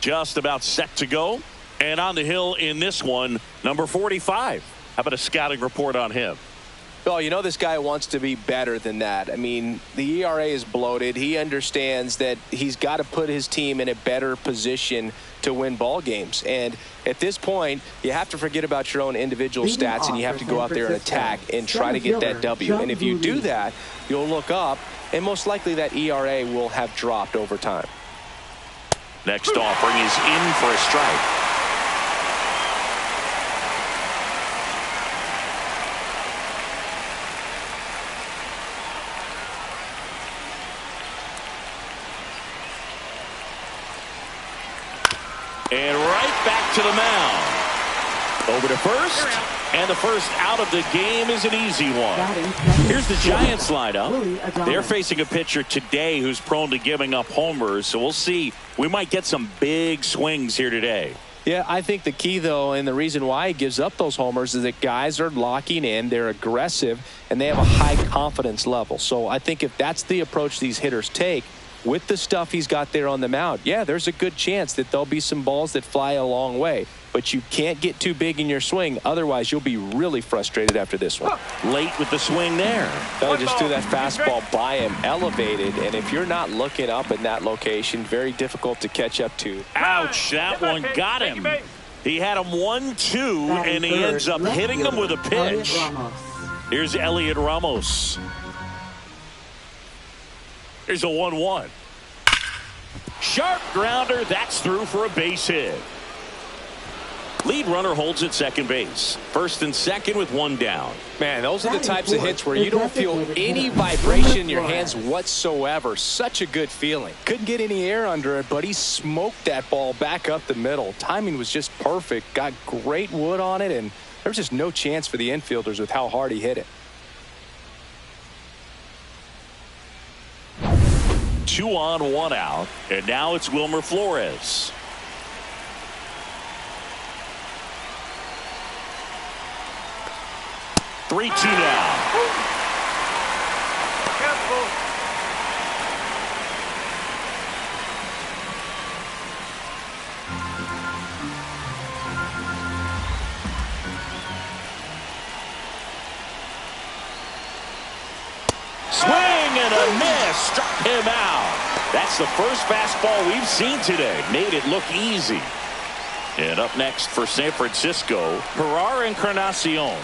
Just about set to go. And on the hill in this one, number 45. How about a scouting report on him? Well, you know this guy wants to be better than that. I mean, the ERA is bloated. He understands that he's got to put his team in a better position to win ball games. And at this point, you have to forget about your own individual stats, and you have to go out there and attack and try to get that W. And if you do that, you'll look up, and most likely that ERA will have dropped over time. Next offering is in for a strike. And right back to the mound. Over to first. And the first out of the game is an easy one. Here's the Giants lineup. They're facing a pitcher today who's prone to giving up homers. So we'll see. We might get some big swings here today. Yeah, I think the key, though, and the reason why he gives up those homers is that guys are locking in, they're aggressive, and they have a high confidence level. So I think if that's the approach these hitters take, with the stuff he's got there on the mound, yeah, there's a good chance that there'll be some balls that fly a long way. But you can't get too big in your swing. Otherwise, you'll be really frustrated after this one. Late with the swing there. They just threw that fastball by him, elevated. And if you're not looking up in that location, very difficult to catch up to. Ouch, that one got him. He had him 1-2, and he ends up hitting him with a pitch. Here's Elliot Ramos. Here's a 1-1. Sharp grounder. That's through for a base hit. Lead runner holds at second base. First and second with one down. Man, those are the types of hits where you don't feel any vibration in your hands whatsoever. Such a good feeling. Couldn't get any air under it, but he smoked that ball back up the middle. Timing was just perfect. Got great wood on it, and there's just no chance for the infielders with how hard he hit it. 2 on, 1 out, and now it's Wilmer Flores. Three, 2 now. Swing and a miss. Struck him out. That's the first fastball we've seen today. Made it look easy. And up next for San Francisco, Herrera Encarnacion.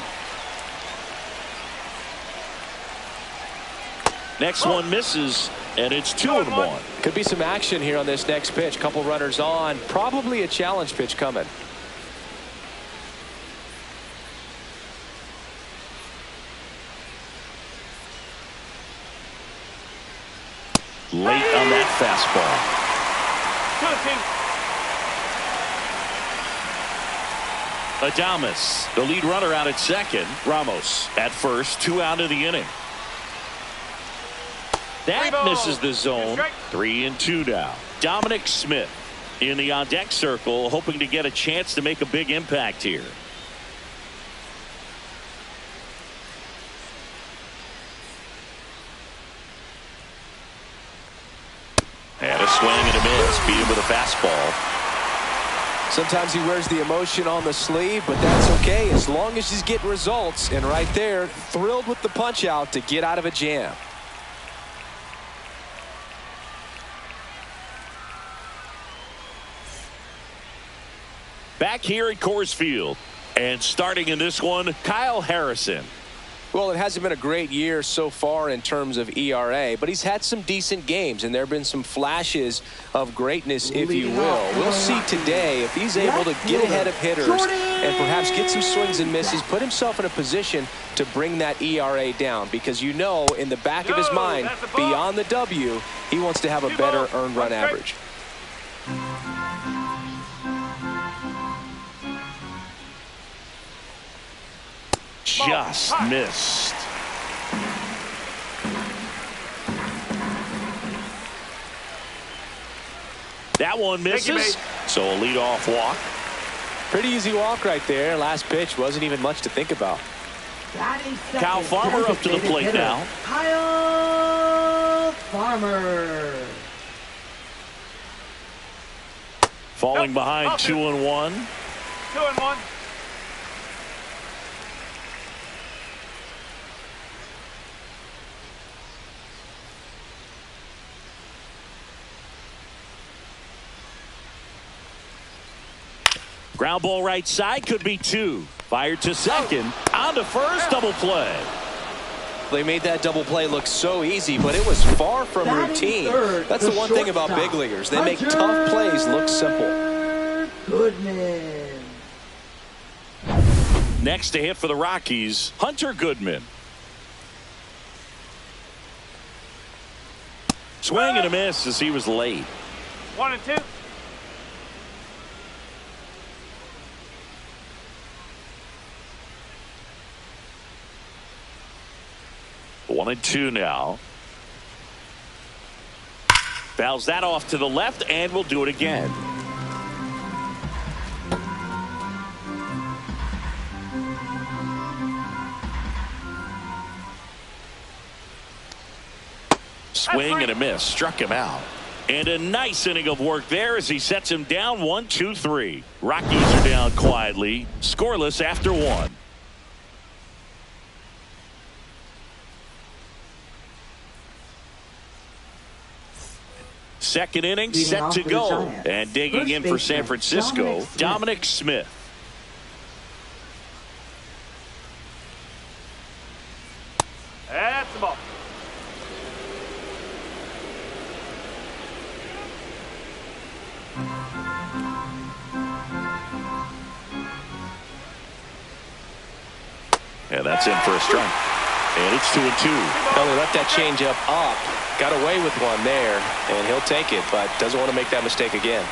Next one misses, and it's 2-1. Could be some action here on this next pitch. Couple runners on. Probably a challenge pitch coming. Late on that fastball. Adames, the lead runner out at second. Ramos at first, 2 out of the inning. That misses the zone. 3-2 now. Dominic Smith in the on-deck circle, hoping to get a chance to make a big impact here. And a swing and a miss. Beat him with a fastball. Sometimes he wears the emotion on the sleeve, but that's okay as long as he's getting results. And right there, thrilled with the punch out to get out of a jam. Back here at Coors Field, and starting in this one, Kyle Harrison. Well, it hasn't been a great year so far in terms of ERA, but he's had some decent games, and there have been some flashes of greatness, if you will. We'll see today if he's able to get ahead of hitters and perhaps get some swings and misses, put himself in a position to bring that ERA down, because you know in the back of his mind, beyond the W, he wants to have a better earned run average. Just missed. That one misses, so a leadoff walk. Pretty easy walk right there. Last pitch wasn't even much to think about. Kyle Farmer up to the plate now. Kyle Farmer. Falling behind 2-1. 2-1. Ground ball right side, could be 2. Fired to second. On to first, double play. They made that double play look so easy, but it was far from routine. That's the one thing about big leaguers. They make tough plays look simple. Goodman. Next to hit for the Rockies, Hunter Goodman. Swing and a miss as he was late. 1-2. One and two now. Fouls that off to the left and will do it again. Swing and a miss. Struck him out. And a nice inning of work there as he sets him down 1-2-3. Rockies are down quietly, scoreless after 1. Second inning set to go. And digging in for San Francisco, Dominic Smith. That's the ball. And that's in for a strike. And it's 2-2. Well, he left that changeup up. Got away with one there, and he'll take it, but doesn't want to make that mistake again.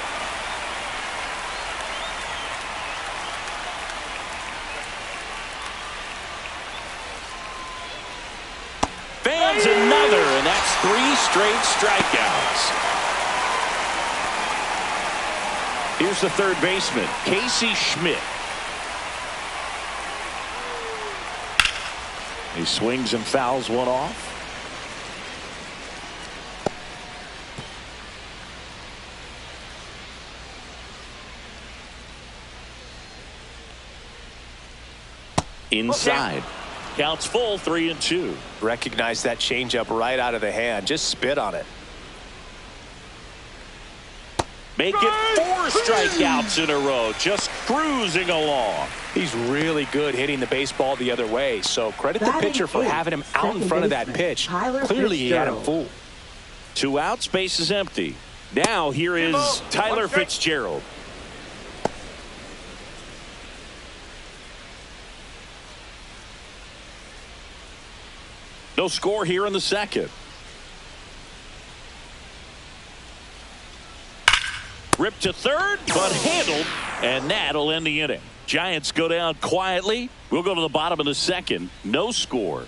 Fans another, and that's 3 straight strikeouts. Here's the third baseman, Casey Schmidt. He swings and fouls one off. Inside. Counts full, 3-2. Recognize that changeup right out of the hand. Just spit on it. Make it 4 strikeouts in a row. Just cruising along. He's really good hitting the baseball the other way. So credit the pitcher for having him out in front of that pitch. Clearly he had him fooled. 2 outs, base is empty. Now here is Tyler Fitzgerald. No score here in the second. Ripped to third, but handled, and that'll end the inning. Giants go down quietly. We'll go to the bottom of the second. No score.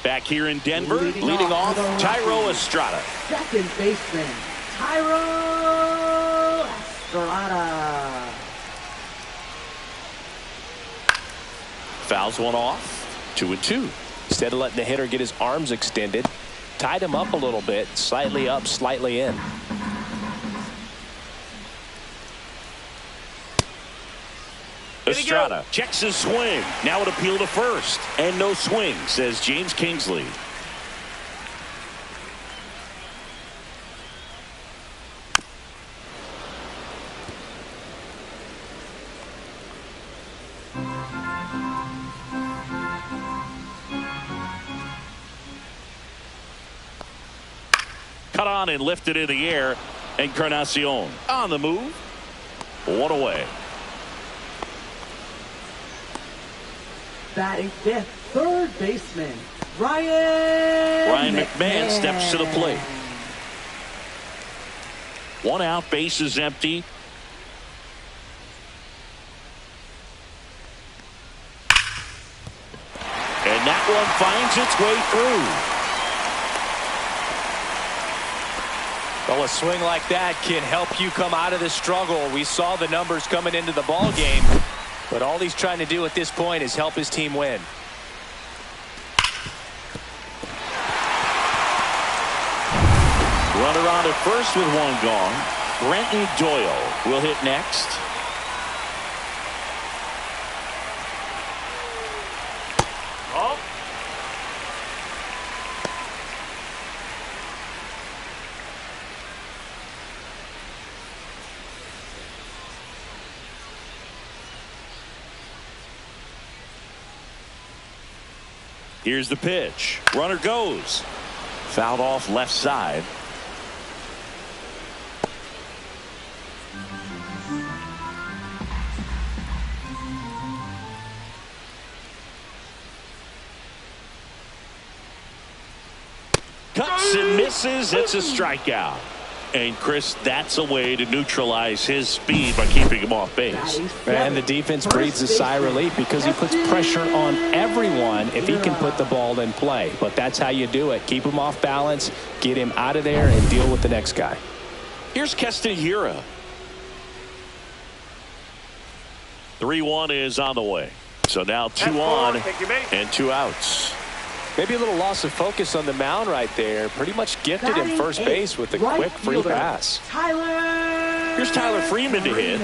Back here in Denver, leading off Thairo Estrada. Second baseman, Thairo Estrada. Fouls one off, 2-2. Instead of letting the hitter get his arms extended, tied him up a little bit, slightly up, slightly in. Estrada checks his swing. Now an appeal to first. And no swing, says James Kingsley. Cut on and lifted in the air. Encarnacion on the move. 1 away. Batting fifth, third baseman, Ryan McMahon steps to the plate. 1 out, base is empty. And that one finds its way through. Well, a swing like that can help you come out of the struggle. We saw the numbers coming into the ball game. But all he's trying to do at this point is help his team win. Runner on at first with one gone. Brenton Doyle will hit next. Oh. Here's the pitch. Runner goes. Fouled off left side. Cuts and misses. It's a strikeout. And Chris, that's a way to neutralize his speed by keeping him off base. And the defense breathes a sigh of relief because he puts pressure on everyone if he can put the ball in play. But that's how you do it. Keep him off balance, get him out of there, and deal with the next guy. Here's Keston Hiura. 3-1 is on the way. So now 2 on and 2 outs. Maybe a little loss of focus on the mound right there. Pretty much gifted in first base with a quick free pass. Here's Tyler Freeman to hit.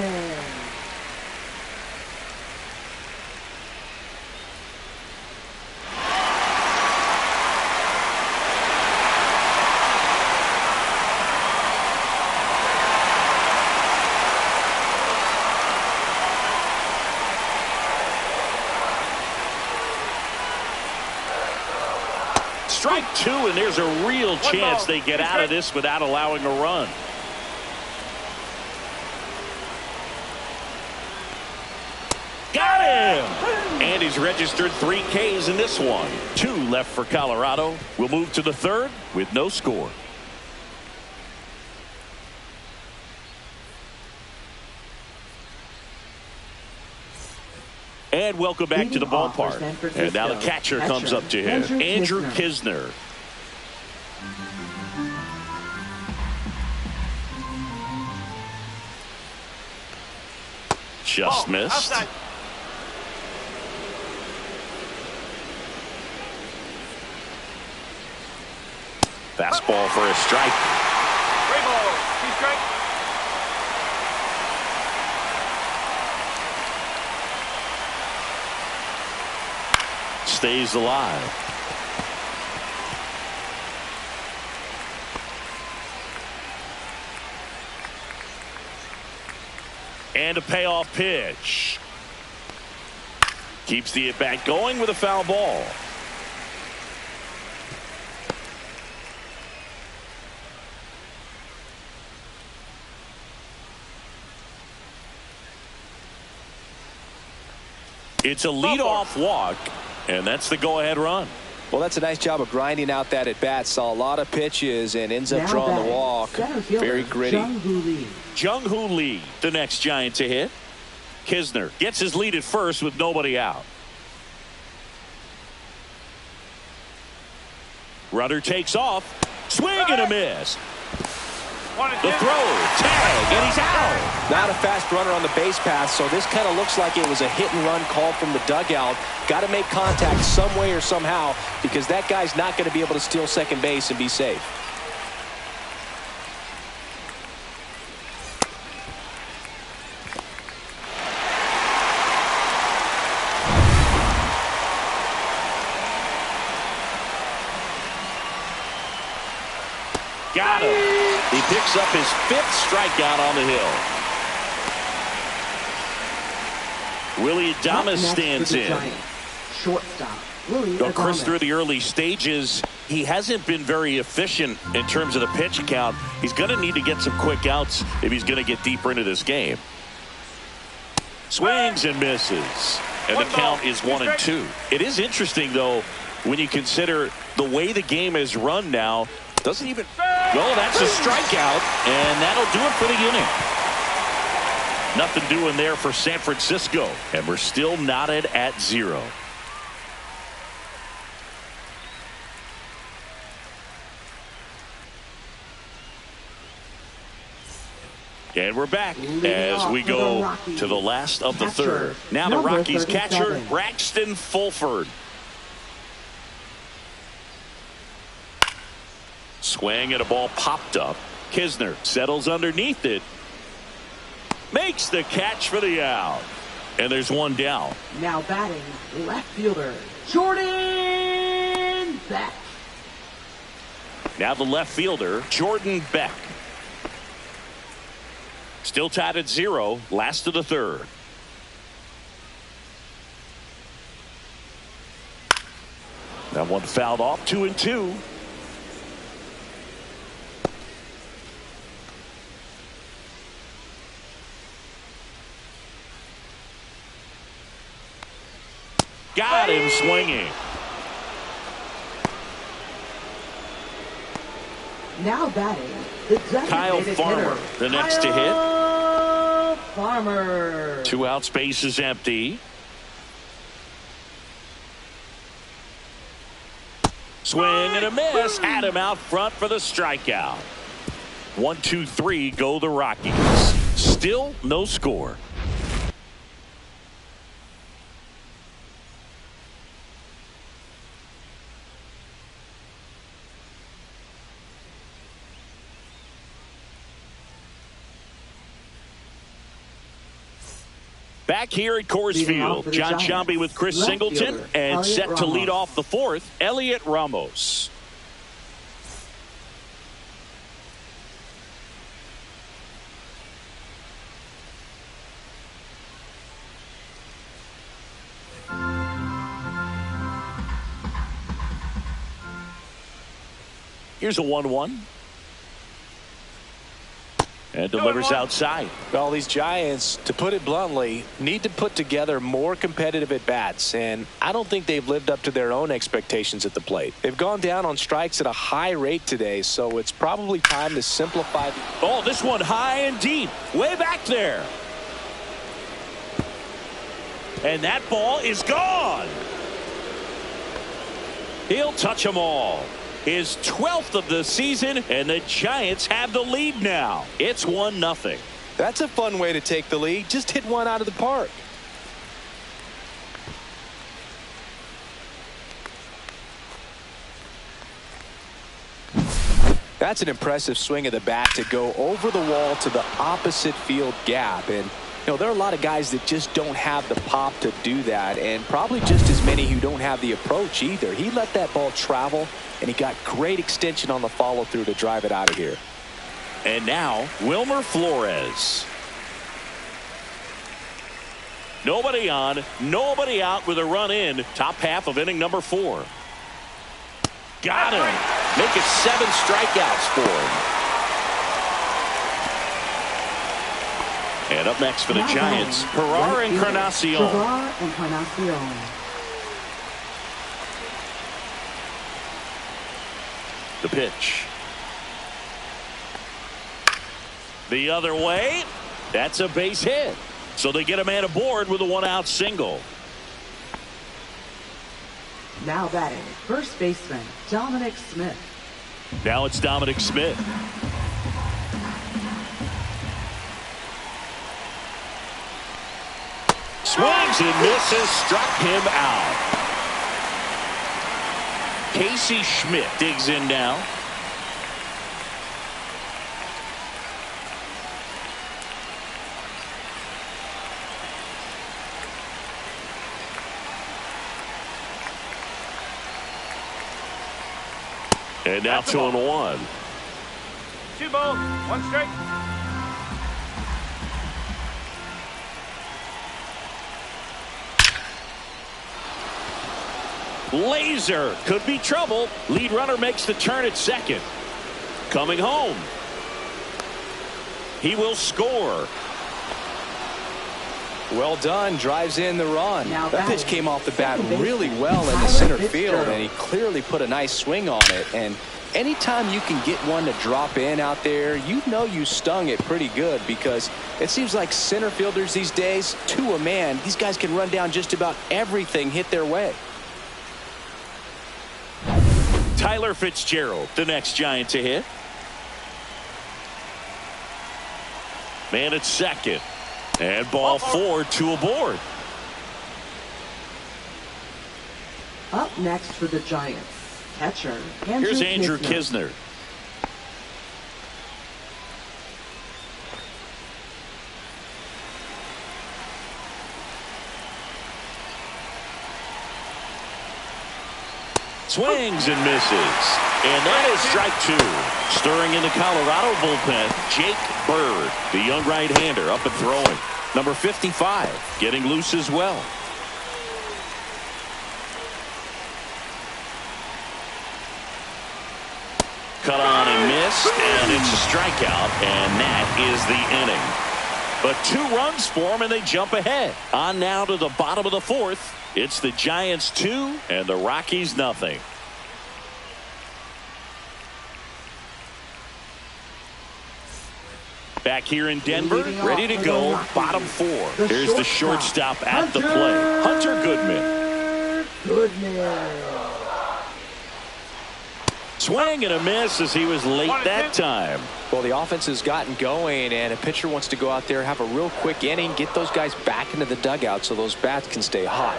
Strike 2, and there's a real chance they get out of this without allowing a run. Got him! And he's registered 3 Ks in this one. 2 left for Colorado. We'll move to the 3rd with no score. And welcome back to the ballpark. And now the catcher comes up to him, Andrew Knizner. Just missed. Outside. Fastball for a strike. 3 balls, 2 strikes. Stays alive. And a payoff pitch. Keeps the at-bat going with a foul ball. It's a leadoff walk, and that's the go-ahead run. Well, that's a nice job of grinding out that at-bat. Saw a lot of pitches and ends up drawing the walk. Very gritty. Jung-Hoo Lee, the next Giant to hit. Knizner gets his lead at first with nobody out. Runner takes off. Swing and a miss. The throw, tag, and he's out. Not a fast runner on the base path, so this kind of looks like it was a hit-and-run call from the dugout. Got to make contact some way or somehow because that guy's not going to be able to steal second base and be safe. Got him. He picks up his 5th strikeout on the hill. Willie Adames stands in. Shortstop. Chris, through the early stages, he hasn't been very efficient in terms of the pitch count. He's going to need to get some quick outs if he's going to get deeper into this game. Swings and misses. And the count is 1-2. It is interesting, though, when you consider the way the game is run now. Doesn't even go. That's a strikeout, and that'll do it for the inning. Nothing doing there for San Francisco, and we're still knotted at 0. And we're back as we go to the last of the third. Now the Rockies catcher, Braxton Fulford. Swing and a ball popped up. Kisner settles underneath it. Makes the catch for the out. And there's one down. Now batting, left fielder, Jordan Beck. Now the left fielder, Jordan Beck. Still tied at 0, last of the third. That one fouled off, 2-2. Got him swinging. Now batting, the Kyle designated Farmer, hitter, the next to hit. Kyle Farmer. 2 out, space is empty. Swing and a miss. Had him out front for the strikeout. 1, 2, 3 go the Rockies. Still no score. Back here at Coors Field, John Sciambi with Chris Singleton, and set to lead off the fourth, Elliot Ramos. Here's a 1-1. And delivers outside. Well, these Giants, to put it bluntly, need to put together more competitive at-bats, and I don't think they've lived up to their own expectations at the plate. They've gone down on strikes at a high rate today, so it's probably time to simplify. Oh, this one high and deep, way back there. And that ball is gone. He'll touch them all. His 12th of the season, and the Giants have the lead now. It's 1-0. That's a fun way to take the lead. Just hit one out of the park. That's an impressive swing of the bat to go over the wall to the opposite field gap. And you know, there are a lot of guys that just don't have the pop to do that, and probably just as many who don't have the approach either. He let that ball travel, and he got great extension on the follow-through to drive it out of here. And now, Wilmer Flores. Nobody on, nobody out with a run in. Top half of inning number 4. Got him. Make it 7 strikeouts for him. And up next for the Giants, Herrera Encarnacion. The pitch. The other way. That's a base hit. So they get a man aboard with a 1-out single. Now batting, first baseman, Dominic Smith. Now it's Dominic Smith. Swings and misses, struck him out. Casey Schmidt digs in now. And now 2-1. 2 balls, 1 strike. Laser could be trouble. Lead runner makes the turn at second. Coming home. He will score. Well done. Drives in the run. That pitch came off the bat really well in the center field, and he clearly put a nice swing on it. And anytime you can get one to drop in out there, you know you stung it pretty good, because it seems like center fielders these days, to a man, these guys can run down just about everything hit their way. Tyler Fitzgerald, the next Giant to hit. Man at second. And ball 4, 2 aboard. Up next for the Giants, catcher Here's Andrew Knizner. Swings and misses. And that is strike 2. Stirring in the Colorado bullpen, Jake Bird, the young right-hander, up and throwing. Number 55, getting loose as well. Cut on and missed, and it's a strikeout, and that is the inning. But 2 runs for them, and they jump ahead. On now to the bottom of the 4th. It's the Giants 2 and the Rockies nothing. Back here in Denver, ready to go, bottom 4. Here's the shortstop at the plate, Hunter Goodman. Swing and a miss as he was late that time. Well, the offense has gotten going, and a pitcher wants to go out there, have a real quick inning, get those guys back into the dugout so those bats can stay hot.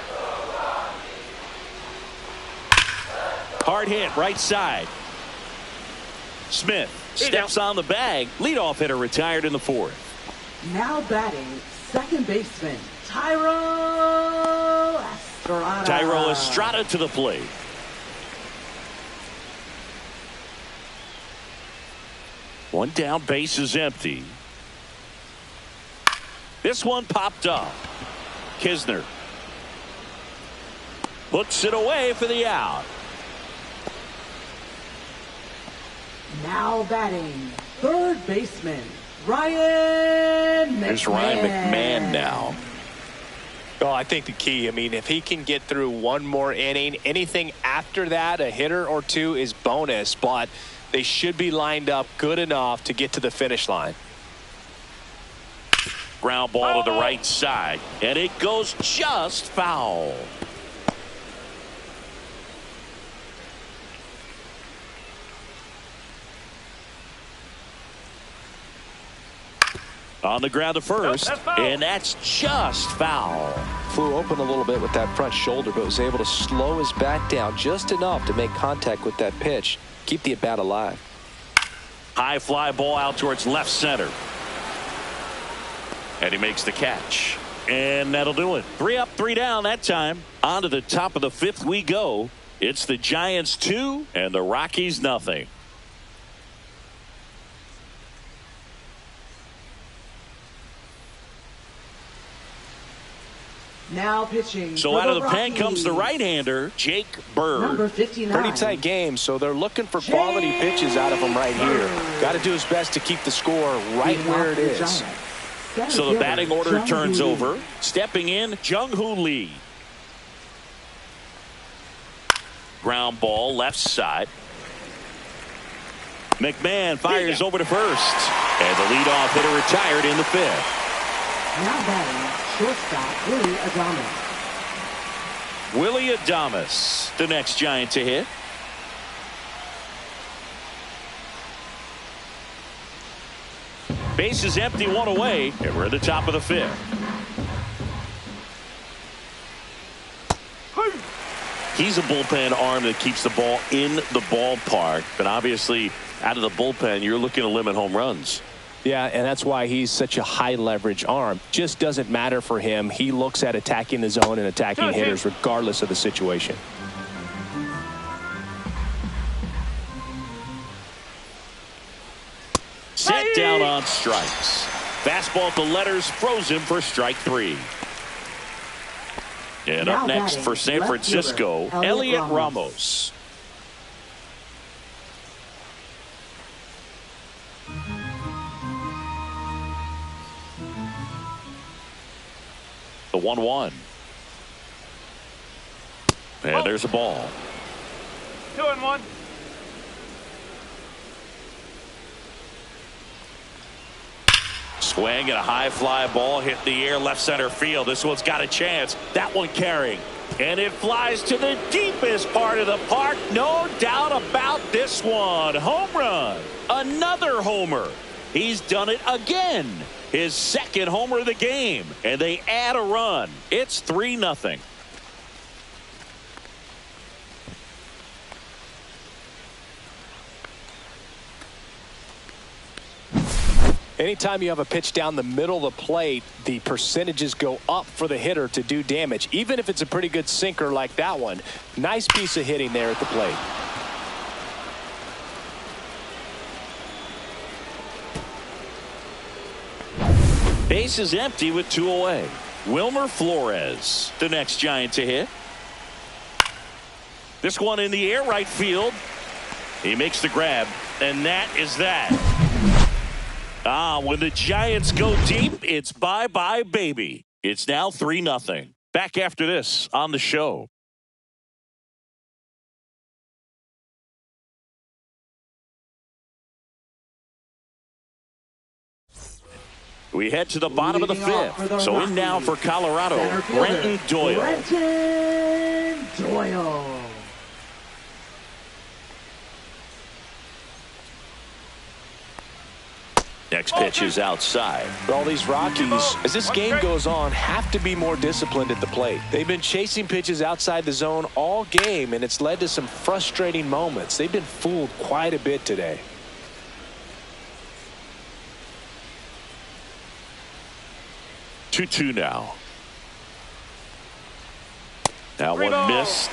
Hard hit, right side. Smith steps on the bag. Leadoff hitter retired in the 4th. Now batting, second baseman, Thairo Estrada. Thairo Estrada to the plate. One down, base is empty. This one popped up. Knizner hooks it away for the out. Now batting, third baseman, Ryan McMahon. There's Ryan McMahon now. Oh, I think the key, I mean, if he can get through one more inning, anything after that, a hitter or 2 is bonus, but they should be lined up good enough to get to the finish line. Ground ball to the right side, and it goes just foul. On the ground to first, and that's just foul. Flew open a little bit with that front shoulder, but was able to slow his bat down just enough to make contact with that pitch. Keep the at-bat alive. High fly ball out towards left center. And he makes the catch. And that'll do it. 3 up, 3 down that time. On to the top of the 5th we go. It's the Giants 2 and the Rockies nothing. Now pitching. So out of the pen comes the right-hander, Jake Bird. Number 59. Pretty tight game, so they're looking for quality pitches out of him right here. Got to do his best to keep the score right where it is. So the batting order turns over. Stepping in, Jung-Hoo Lee. Ground ball left side. McMahon fires over to first. And the leadoff hitter retired in the 5th. Now batting, shortstop Willie Adames. Willie Adames, the next Giant to hit. Base is empty, 1 away, and we're at the top of the 5th. He's a bullpen arm that keeps the ball in the ballpark, but obviously out of the bullpen, you're looking to limit home runs. Yeah, and that's why he's such a high leverage arm. Just doesn't matter for him. He looks at attacking the zone and attacking hitters regardless of the situation. Set down on strikes. Fastball to letters, frozen for strike 3. And up next for San Francisco, Elliot Ramos. The 1-1. And there's a ball. 2-1. Swing and a high fly ball hit the air left center field. This one's got a chance. That one carrying. And it flies to the deepest part of the park. No doubt about this one. Home run. Another homer. He's done it again. his second homer of the game, and they add a run. It's 3-0. Anytime you have a pitch down the middle of the plate, the percentages go up for the hitter to do damage, even if it's a pretty good sinker like that one. Nice piece of hitting there at the plate. Base is empty with 2 away. Wilmer Flores, the next Giant to hit. This one in the air right field. He makes the grab, and that is that. When the Giants go deep, it's bye-bye, baby. It's now 3-0. Back after this on the show. We head to the bottom of the fifth. So in now for Colorado, Brenton Doyle. Brenton Doyle. Next pitch is outside. All these Rockies, as this game goes on, have to be more disciplined at the plate. They've been chasing pitches outside the zone all game, and it's led to some frustrating moments. They've been fooled quite a bit today. Two now. Now one missed.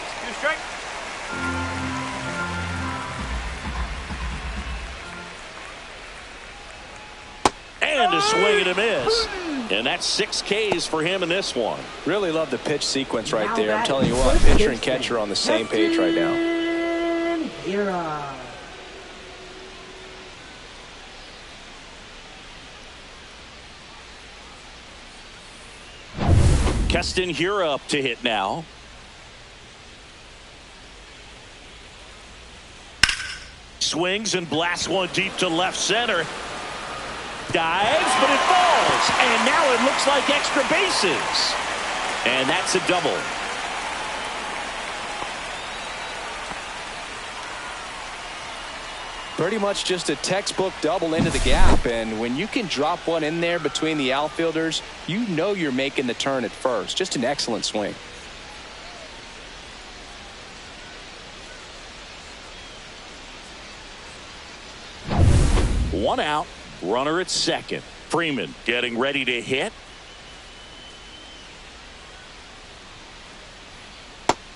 And a swing and a miss. And that's 6 Ks for him in this one. Really love the pitch sequence right there. I'm telling you what, pitcher and catcher on the same page right now. Keston Hiura up to hit now. Swings and blasts one deep to left center. Dives, but it falls. And now it looks like extra bases. And that's a double. Pretty much just a textbook double into the gap, and when you can drop one in there between the outfielders, you know you're making the turn at first. Just an excellent swing. One out, runner at second. Freeman getting ready to hit.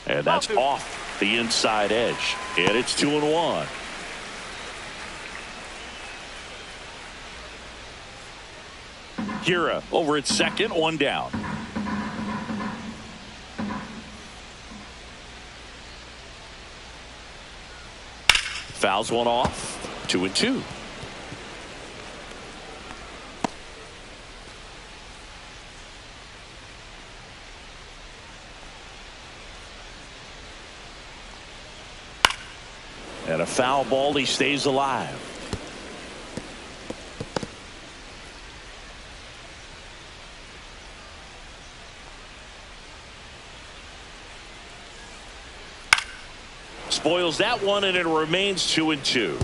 And that's off the inside edge. And it's 2-1. Hiura over at second, one down. Fouls one off, 2-2. And a foul ball, he stays alive. Spoils that one, and it remains 2-2.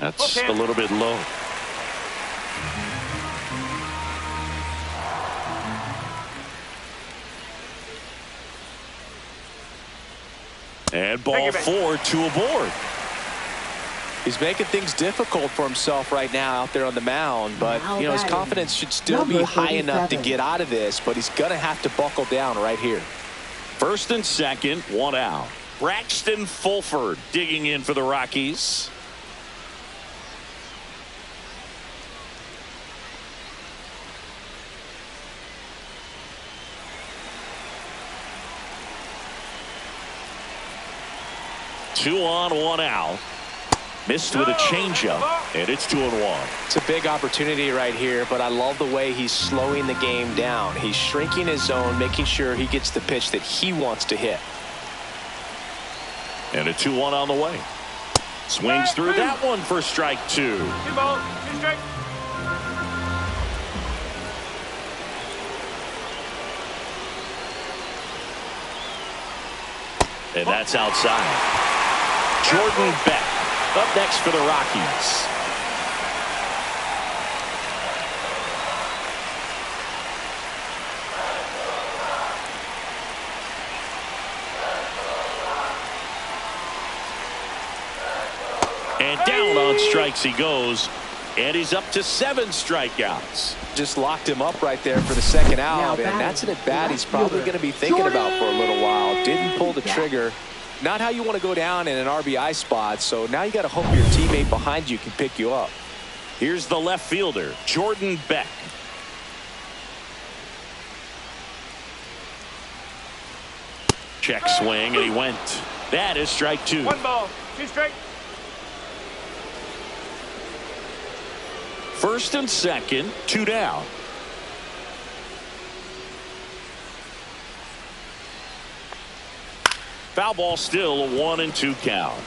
That's a little bit low. And ball 4, 2 aboard. He's making things difficult for himself right now out there on the mound, but you know his confidence should still be high enough to get out of this, but he's gonna have to buckle down right here. First and second, one out. Braxton Fulford digging in for the Rockies. Two on, one out. Missed with a changeup, and it's 2-1. It's a big opportunity right here, but I love the way he's slowing the game down. He's shrinking his zone, making sure he gets the pitch that he wants to hit. And a 2-1 on the way. Swings through that one for strike 2. 2 balls, 2 strikes. And that's outside. Jordan Beck up next for the Rockies. And down on strikes he goes. And he's up to 7 strikeouts. Just locked him up right there for the second out. And that's an at-bat he's probably going to be thinking about for a little while. Didn't pull the trigger. Not how you want to go down in an RBI spot. So now you got to hope your teammate behind you can pick you up. Here's the left fielder, Jordan Beck. Check swing, and he went. That is strike 2. 1 ball, 2 strike. First and second, 2 down. Foul ball, still a 1-2 count.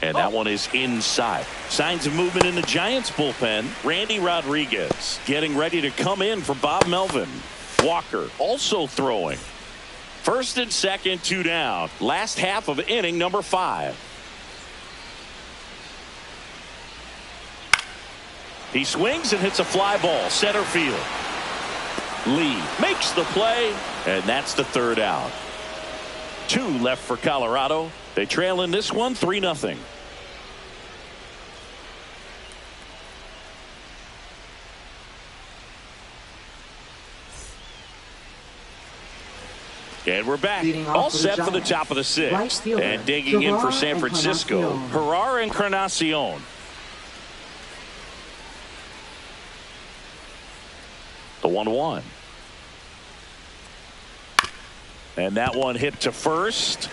And that one is inside. Signs of movement in the Giants bullpen. Randy Rodriguez getting ready to come in for Bob Melvin. Walker also throwing. First and second, 2 down. Last half of inning number 5. He swings and hits a fly ball center field. Lee makes the play, and that's the 3rd out. 2 left for Colorado. They trail in this one 3-0. And we're back. All set for the top of the 6th. And digging in for San Francisco, Herrera Encarnacion. The 1-1. And that one hit to first.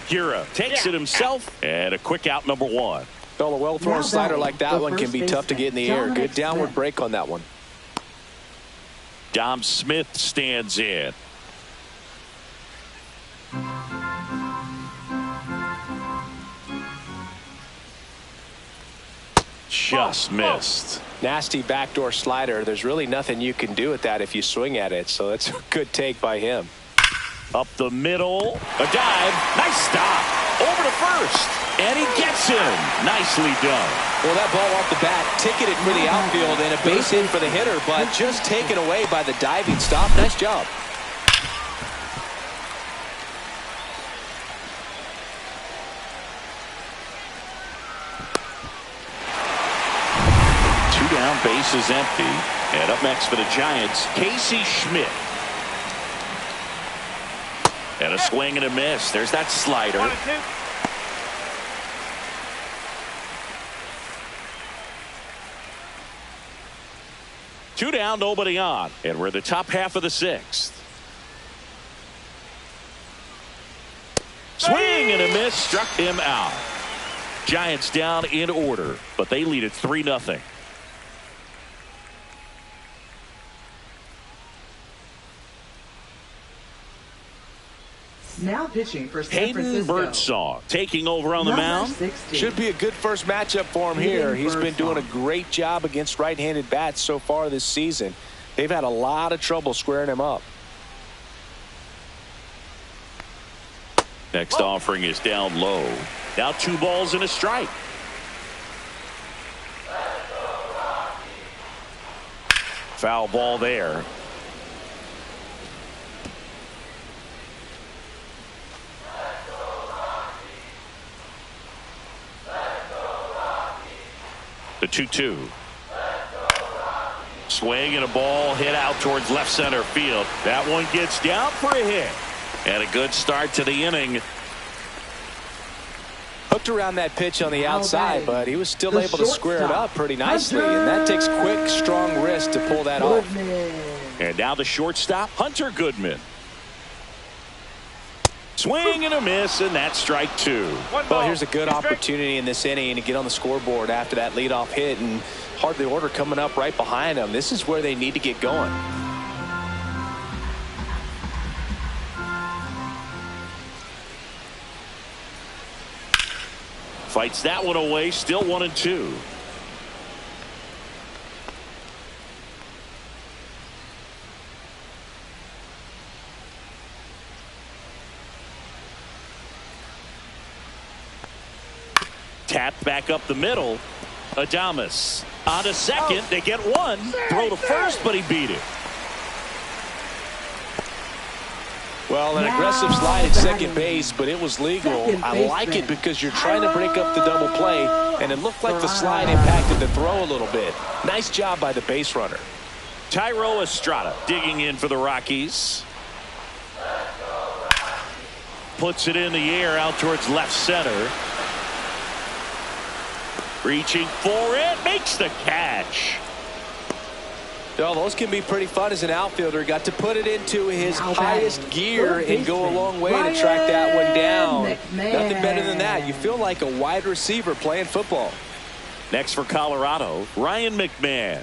Hira takes it himself. And a quick out, number 1. Well, a well-thrown slider like that one can be tough to get in the air. Good downward break on that one. Dom Smith stands in. Just missed. Nasty backdoor slider. There's really nothing you can do with that if you swing at it. So it's a good take by him. Up the middle. A dive. Nice stop. Over to first. And he gets him. Nicely done. Well, that ball off the bat ticketed for the outfield and a base hit for the hitter, but just taken away by the diving stop. Nice job. Down, base is empty. And up next for the Giants, Casey Schmidt. And a swing and a miss. There's that slider. 1-2. Two down, nobody on. And we're the top half of the 6th. Swing and a miss, struck him out. Giants down in order, but they lead it 3-0. Now pitching for San Hayden Francisco. Birdsong taking over on the mound. 16. Should be a good first matchup for him here. He's been doing a great job against right-handed bats so far this season. They've had a lot of trouble squaring him up. Next offering is down low. Now 2 balls and a strike. Foul ball there. The 2-2. Swing and a ball hit out towards left center field. That one gets down for a hit. And a good start to the inning. Hooked around that pitch on the outside, but he was still able to square it up pretty nicely. And that takes quick, strong wrist to pull that off. And now the shortstop, Hunter Goodman. Swing and a miss, and that's strike 2. Well, here's a good opportunity in this inning to get on the scoreboard after that leadoff hit, and hardly order coming up right behind them. This is where they need to get going. Fights that one away, still 1-2. Tapped back up the middle. Adames on to second. They get one. Throw to first, but he beat it. Well, an aggressive slide at second base, but it was legal. I like it because you're trying to break up the double play, and it looked like the slide impacted the throw a little bit. Nice job by the base runner. Thairo Estrada digging in for the Rockies. Puts it in the air out towards left center. Reaching for it, makes the catch. Oh, those can be pretty fun as an outfielder. Got to put it into his highest gear and go a long way to track that one down. Nothing better than that. You feel like a wide receiver playing football. Next for Colorado, Ryan McMahon.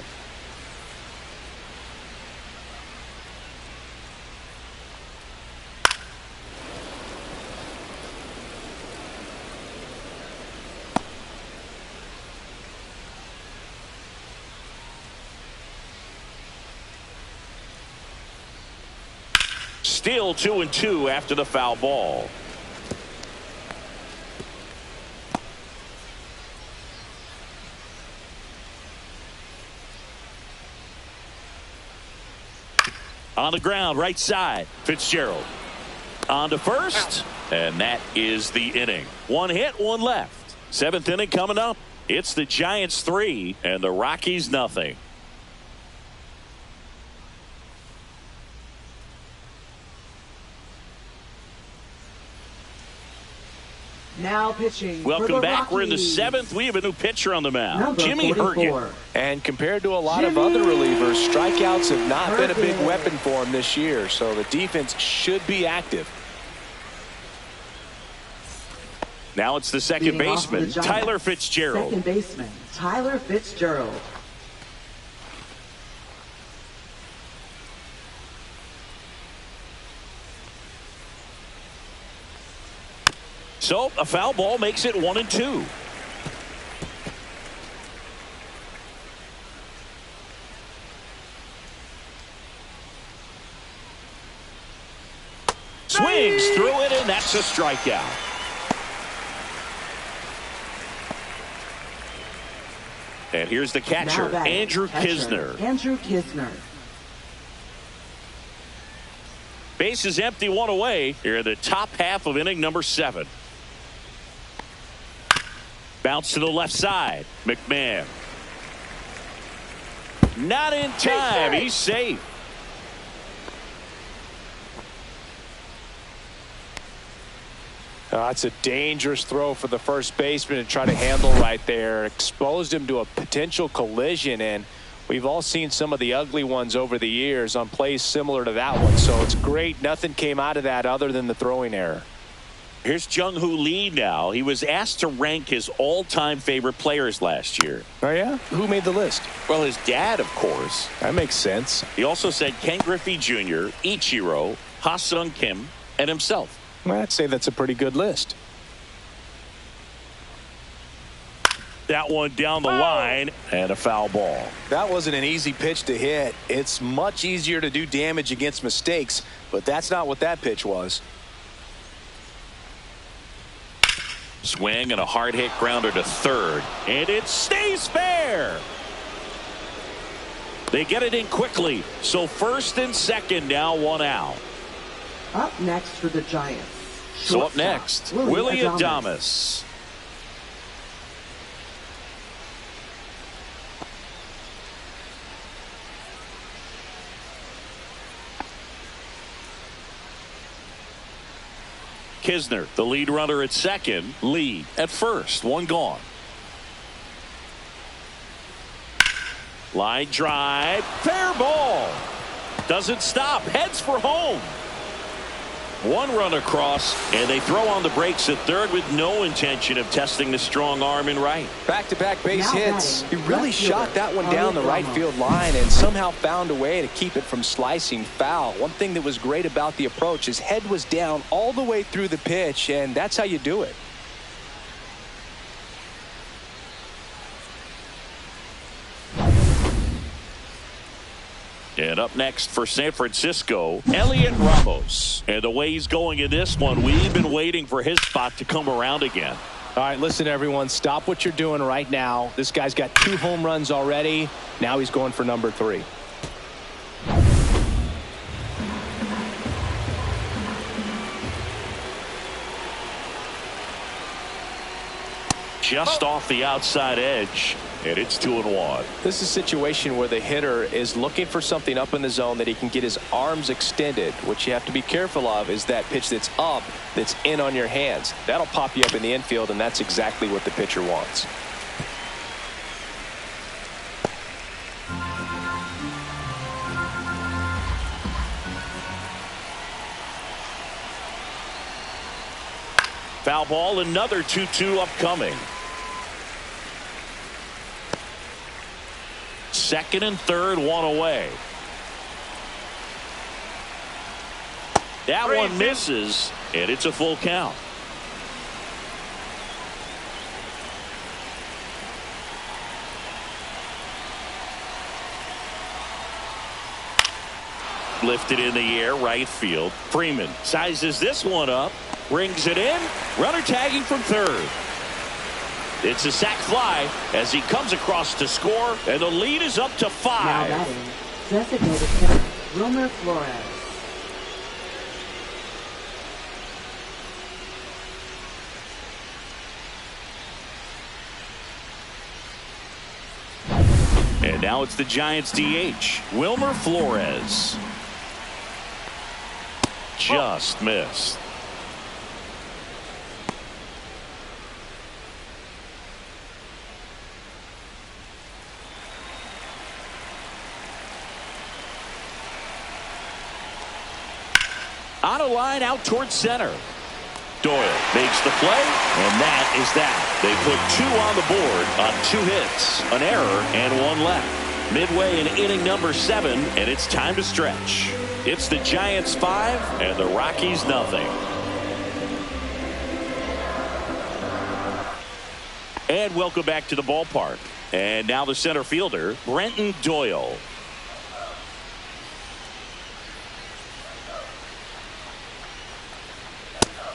Still 2-2 after the foul ball. On the ground, right side, Fitzgerald. On to first, and that is the inning. One hit, one left. Seventh inning coming up. It's the Giants 3 and the Rockies nothing. Now pitching. Welcome back. We're in the seventh. We have a new pitcher on the mound. Number Jimmy 44. Hurton. And compared to a lot of other relievers, strikeouts have not been a big weapon for him this year. So the defense should be active. Now it's the second baseman, Tyler Fitzgerald. Second baseman, Tyler Fitzgerald. So a foul ball makes it 1-2. Swings through it, and that's a strikeout. And here's the catcher, Andrew Knizner. Andrew Knizner. Base is empty, one away. Here in the top half of inning number 7. Bounce to the left side. McMahon. Not in time. He's safe. That's a dangerous throw for the first baseman to try to handle right there. Exposed him to a potential collision, and we've all seen some of the ugly ones over the years on plays similar to that one. So it's great. Nothing came out of that other than the throwing error. Here's Jung-Hoo Lee now. He was asked to rank his all-time favorite players last year. Oh, yeah? Who made the list? Well, his dad, of course. That makes sense. He also said Ken Griffey Jr., Ichiro, Ha-Sung Kim, and himself. Well, I'd say that's a pretty good list. That one down the line, and a foul ball. That wasn't an easy pitch to hit. It's much easier to do damage against mistakes, but that's not what that pitch was. Swing and a hard hit grounder to third, and it stays fair. They get it in quickly, so first and second now, one out. Up next for the Giants. So up next, Willie Adames. Knizner, the lead runner at second. Lee at first. One gone. Line drive. Fair ball. Doesn't stop. Heads for home. One run across, and they throw on the brakes at third with no intention of testing the strong arm in right. Back-to-back base hits. He really shot that one down the right field line and somehow found a way to keep it from slicing foul. One thing that was great about the approach, his head was down all the way through the pitch, and that's how you do it. And up next for San Francisco, Elliot Ramos. And the way he's going in this one, we've been waiting for his spot to come around again. All right, listen, everyone. Stop what you're doing right now. This guy's got 2 home runs already. Now he's going for number 3. Just off the outside edge, and it's 2-1. This is a situation where the hitter is looking for something up in the zone that he can get his arms extended. What you have to be careful of is that pitch that's up, that's in on your hands. That'll pop you up in the infield, and that's exactly what the pitcher wants. Foul ball, another 2-2 upcoming. Second and third, 1 away. That one misses, and it's a full count. Lifted in the air, right field. Freeman sizes this one up, brings it in. Runner tagging from third. It's a sac fly as he comes across to score, and the lead is up to 5. Now batting, designated hitter, Wilmer Flores. And now it's the Giants DH, Wilmer Flores. Just missed. On a line out towards center. Doyle makes the play, and that is that. They put 2 on the board on 2 hits, an error, and 1 left. Midway in inning number 7, and it's time to stretch. It's the Giants 5 and the Rockies nothing. And welcome back to the ballpark. And now the center fielder, Brenton Doyle.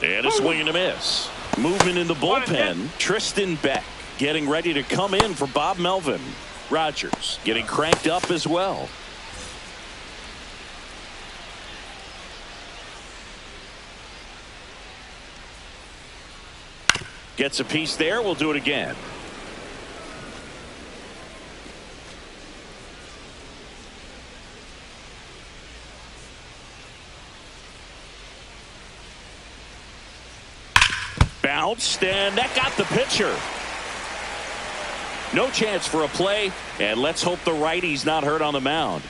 And a swing and a miss. Moving in the bullpen, Tristan Beck getting ready to come in for Bob Melvin. Rogers getting cranked up as well. Gets a piece there. We'll do it again. Bounced, and that got the pitcher. No chance for a play, and let's hope the righty's not hurt on the mound.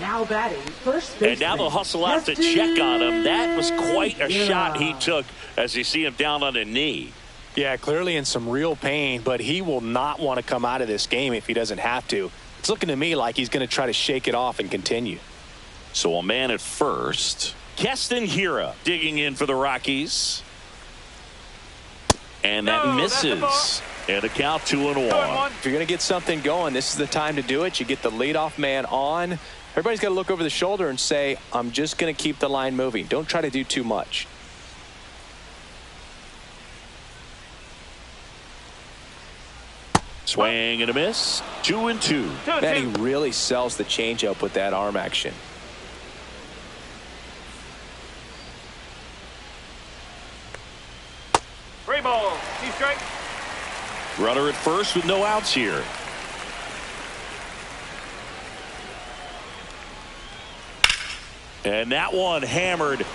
Now batting, first baseman. And now they'll hustle out to check on him. That was quite a shot he took as you see him down on a knee. Yeah, clearly in some real pain, but he will not want to come out of this game if he doesn't have to. It's looking to me like he's going to try to shake it off and continue. So a man at first. Keston Hiura digging in for the Rockies. And that misses. And a count 2-1. If you're going to get something going, this is the time to do it. You get the leadoff man on. Everybody's got to look over the shoulder and say, I'm just going to keep the line moving. Don't try to do too much. Swing and a miss. 2-2. Man, he really sells the changeup with that arm action. Three ball. 2 strike. Runner at first with no outs here. And that one hammered.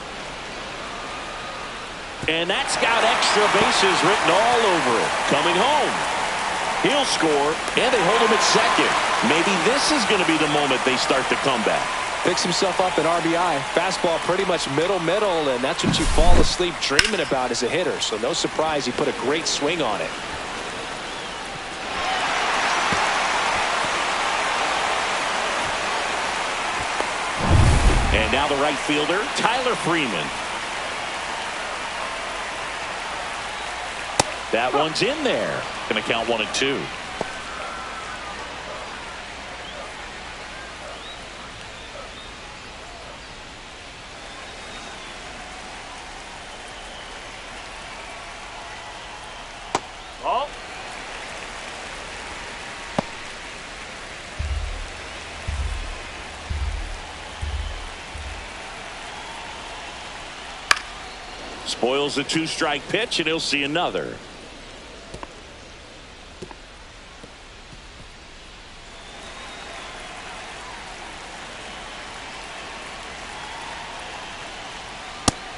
And that's got extra bases written all over it. Coming home. He'll score, and they hold him at second. Maybe this is going to be the moment they start the comeback. Picks himself up an RBI. Fastball pretty much middle, and that's what you fall asleep dreaming about as a hitter. So no surprise he put a great swing on it. And now the right fielder, Tyler Freeman. That one's in there. Going to count 1-2. Spoils the two-strike pitch, and he'll see another.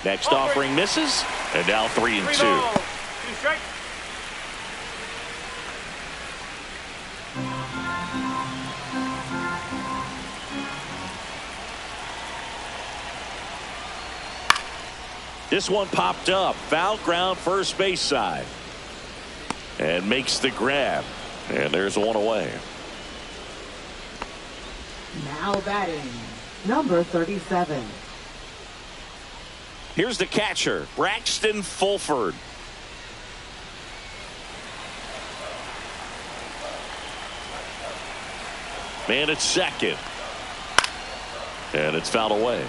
Next offering misses, and now 3-2. 2 strikes. This one popped up. Foul ground first base side. And makes the grab. And there's one away. Now batting, number 37. Here's the catcher, Braxton Fulford. Man at second. And it's fouled away.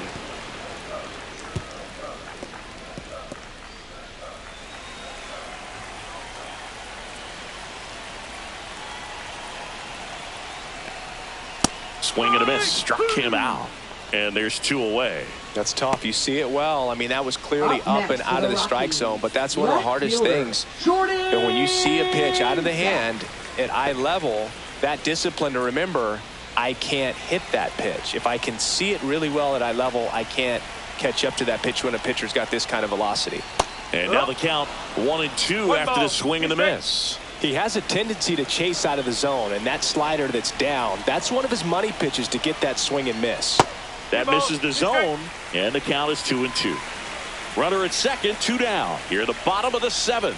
Swing and a miss. Struck him out. And there's 2 away. That's tough. You see it well. I mean, that was clearly up and out of the strike zone, but that's one of the hardest things. And when you see a pitch out of the hand at eye level, that discipline to remember, I can't hit that pitch. If I can see it really well at eye level, I can't catch up to that pitch when a pitcher's got this kind of velocity. And now the count 1-2 after the swing and the miss. He has a tendency to chase out of the zone, and that slider that's down, that's one of his money pitches to get that swing and miss. That misses the zone, and the count is 2-2. Runner at second, 2 down. Here at the bottom of the 7th.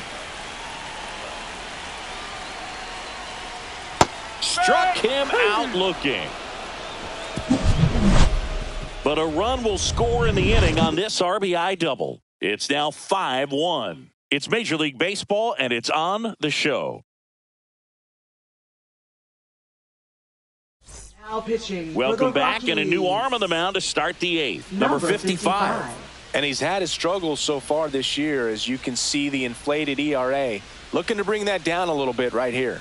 Struck him out looking. But a run will score in the inning on this RBI double. It's now 5-1. It's Major League Baseball, and it's on the show. Now pitching. Welcome back, and a new arm on the mound to start the 8th. Number 55. And he's had his struggles so far this year, as you can see the inflated ERA. Looking to bring that down a little bit right here.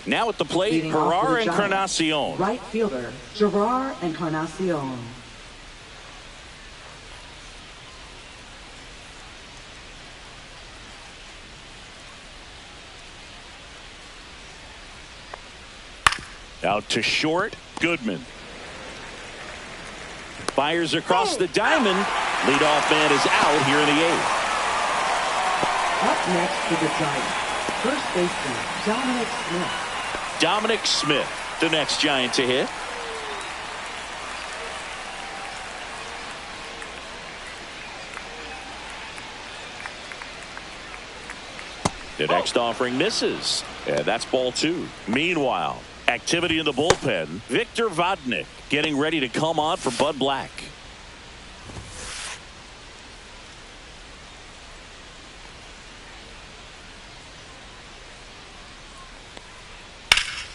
Now at the plate, Gerard Encarnacion. Right fielder, Gerard Encarnacion. Out to short, Goodman. Fires across the diamond. Leadoff man is out here in the 8th. Up next for the Giants, first baseman, Dominic Smith. Dominic Smith, the next Giant to hit. The next offering misses. And that's ball 2. Meanwhile, activity in the bullpen. Victor Vodnik getting ready to come on for Bud Black.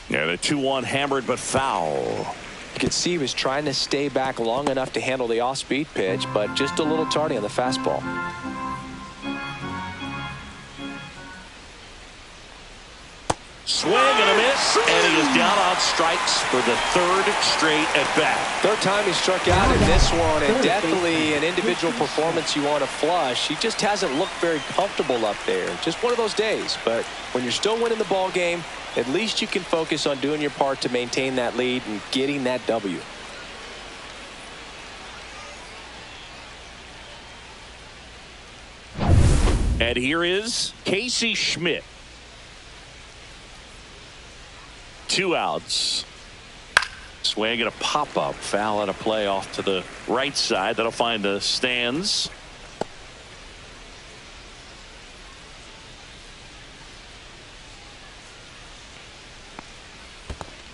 Yeah, the 2-1 hammered but foul. You could see he was trying to stay back long enough to handle the off-speed pitch, but just a little tardy on the fastball. Swing and a miss, and he is down on strikes for the 3rd straight at bat. 3rd time he struck out in this one, and definitely an individual performance you want to flush. He just hasn't looked very comfortable up there. Just one of those days. But when you're still winning the ball game, at least you can focus on doing your part to maintain that lead and getting that W. And here is Casey Schmidt. 2 outs. Swing and a pop-up. Foul and a play off to the right side. That'll find the stands.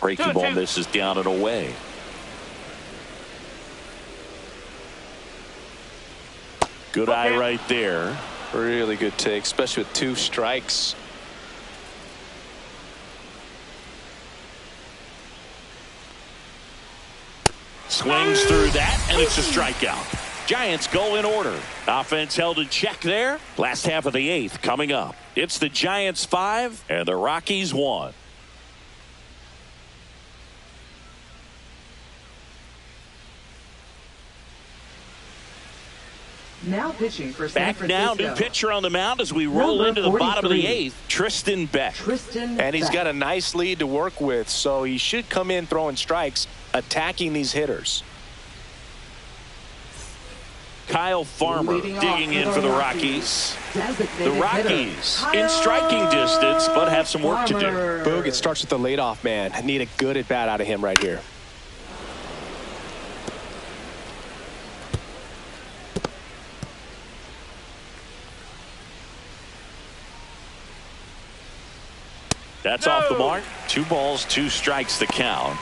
Breaking ball misses down and away. Good eye right there. Really good take, especially with 2 strikes. Swings through that, and it's a strikeout. Giants go in order. Offense held in check there. Last half of the 8th coming up. It's the Giants 5 and the Rockies 1. Now pitching for San Back Francisco. now, new pitcher on the mound as we roll into the bottom of the 8th, Tristan Beck. And he's got a nice lead to work with, so he should come in throwing strikes, attacking these hitters. Kyle Farmer digging in for the Rockies. The Rockies in striking distance, but have some work to do. Boog, it starts with the leadoff man. I need a good at-bat out of him right here. That's off the mark. 2 balls, 2 strikes to count.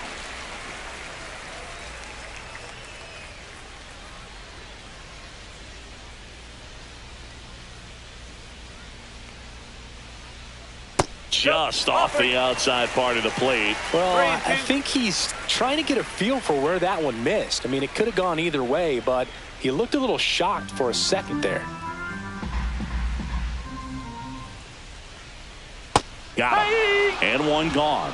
Just off the outside part of the plate. Well, I think he's trying to get a feel for where that one missed. I mean, it could have gone either way, but he looked a little shocked for a second there. Got him. And 1 gone.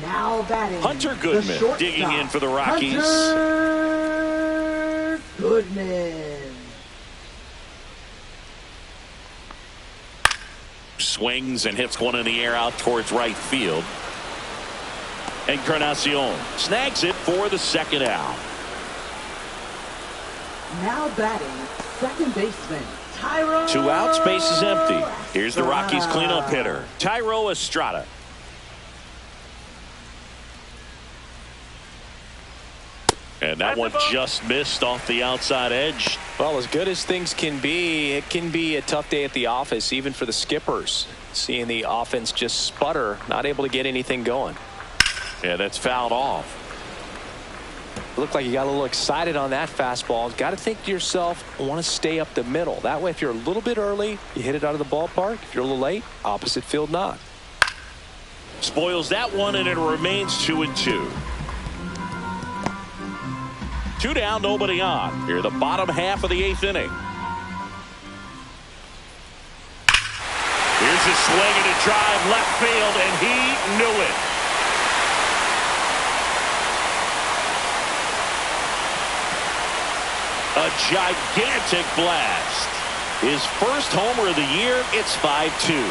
Now batting. Hunter Goodman digging in for the Rockies. Hunter Goodman. Swings and hits one in the air out towards right field. Encarnacion snags it for the 2nd out. Now batting, second baseman, Tyro. 2 outs, base is empty. Here's the Rockies cleanup hitter, Tyro Estrada. And that one just missed off the outside edge. Well, as good as things can be, it can be a tough day at the office, even for the skippers. Seeing the offense just sputter, not able to get anything going. Yeah, that's fouled off. Looked like you got a little excited on that fastball. Got to think to yourself, I want to stay up the middle. That way, if you're a little bit early, you hit it out of the ballpark. If you're a little late, opposite field knock. Spoils that one, and it remains 2-2. 2 down, nobody on. Here, the bottom half of the 8th inning. Here's a swing and a drive left field, and he knew it. A gigantic blast. His first homer of the year. It's 5-2.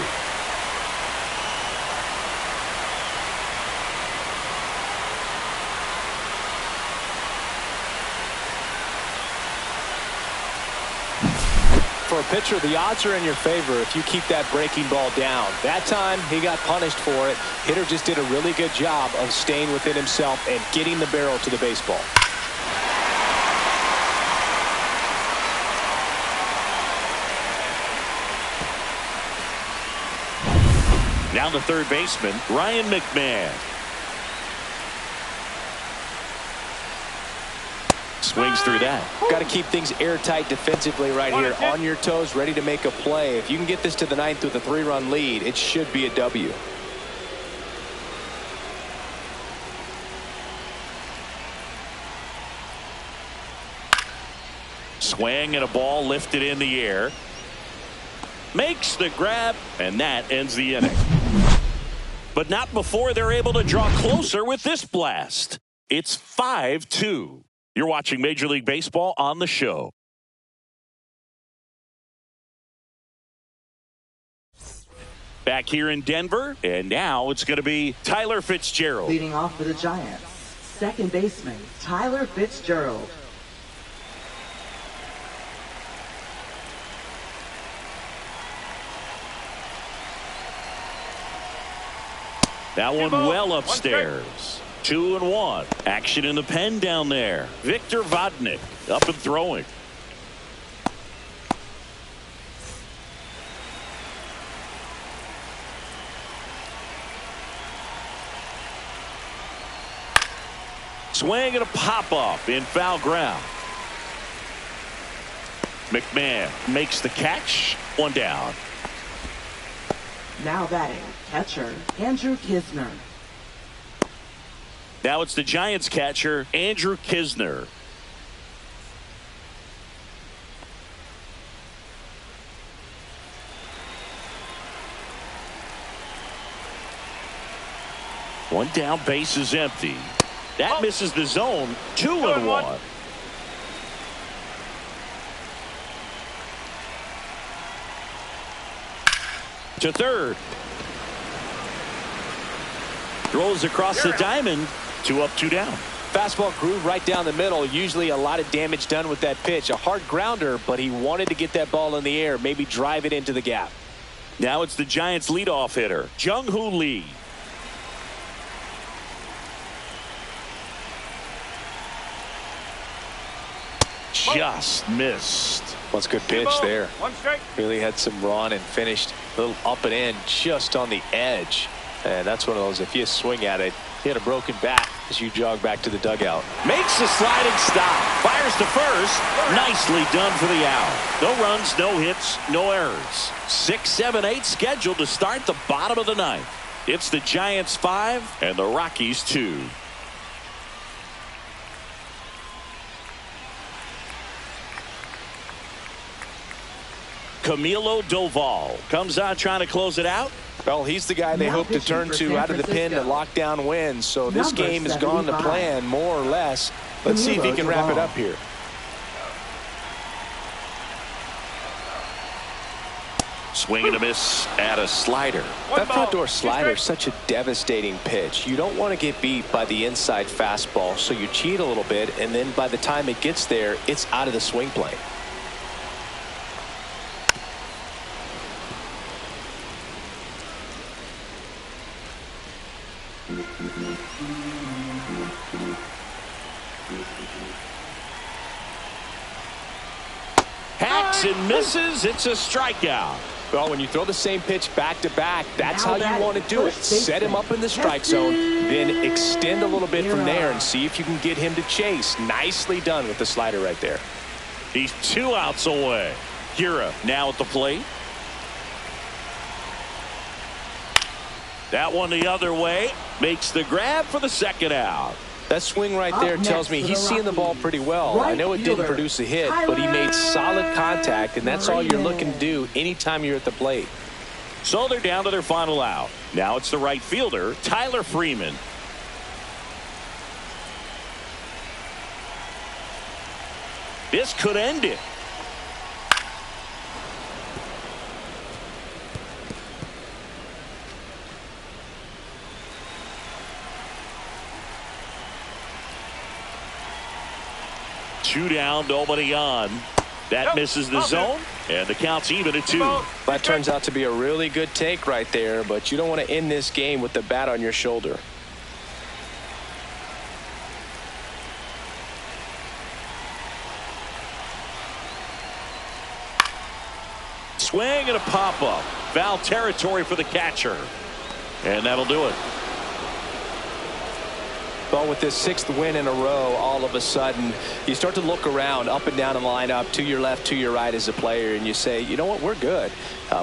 For a pitcher, the odds are in your favor if you keep that breaking ball down. That time, he got punished for it. Hitter just did a really good job of staying within himself and getting the barrel to the baseball. Now the third baseman, Ryan McMahon. Swings through that. Got to keep things airtight defensively right here. On your toes, ready to make a play. If you can get this to the 9th with a 3-run lead, it should be a W. Swing and a ball lifted in the air. Makes the grab, and that ends the inning. But not before they're able to draw closer with this blast. It's 5-2. You're watching Major League Baseball on the show. Back here in Denver, and now it's going to be Tyler Fitzgerald. Leading off for the Giants, second baseman, Tyler Fitzgerald. That one well upstairs. 2-1. Action in the pen down there. Victor Vodnik up and throwing. Swing and a pop-up in foul ground. McMahon makes the catch. 1 down. Now batting, catcher, Andrew Kisner. Now it's the Giants catcher, Andrew Kisner. One down, base is empty. That misses the zone. 2-1. To third. Throws across the diamond. 2 up, 2 down. Fastball groove right down the middle. Usually a lot of damage done with that pitch. A hard grounder, but he wanted to get that ball in the air, maybe drive it into the gap. Now it's the Giants' leadoff hitter, Jung-Hoo Lee. Just missed. Well, it's a good pitch there. 1 strike. Really had some run and finished a little up and in just on the edge. And that's one of those, if you swing at it, you hit a broken bat as you jog back to the dugout. Makes a sliding stop. Fires to first. Nicely done for the out. No runs, no hits, no errors. 6, 7, 8 scheduled to start the bottom of the ninth. It's the Giants 5 and the Rockies 2. Camilo Doval comes out trying to close it out. Well, he's the guy they hope to turn to out of the pen to lock down wins. So this game has gone to plan, more or less. Let's see if he can wrap it up here. Swing and a miss at a slider. That front door slider is such a devastating pitch. You don't want to get beat by the inside fastball, so you cheat a little bit, and then by the time it gets there, it's out of the swing plane. Hacks and misses. It's a strikeout. Well, when you throw the same pitch back to back, that's how you want to do it. Set him up in the strike zone, then extend a little bit from there and see if you can get him to chase. Nicely done with the slider right there. He's 2 outs away. Kira now at the plate. That one the other way. Makes the grab for the second out. That swing right there tells me he's seeing the ball pretty well. I know it didn't produce a hit, but he made solid contact, and that's all you're looking to do anytime you're at the plate. So they're down to their final out. Now it's the right fielder, Tyler Freeman. This could end it. Two down, nobody on. That misses the zone, and the count's even at 2. That turns out to be a really good take right there, but you don't want to end this game with the bat on your shoulder. Swing and a pop-up. Foul territory for the catcher. And that'll do it. Well, with this 6th win in a row, all of a sudden, you start to look around up and down the lineup, to your left, to your right as a player, and you say, you know what, we're good.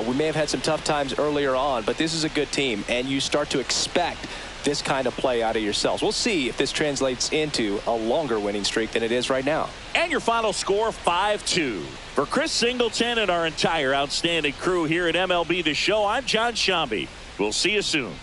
We may have had some tough times earlier on, but this is a good team, and you start to expect this kind of play out of yourselves. We'll see if this translates into a longer winning streak than it is right now. And your final score, 5-2. For Chris Singleton and our entire outstanding crew here at MLB The Show, I'm John Shambi. We'll see you soon.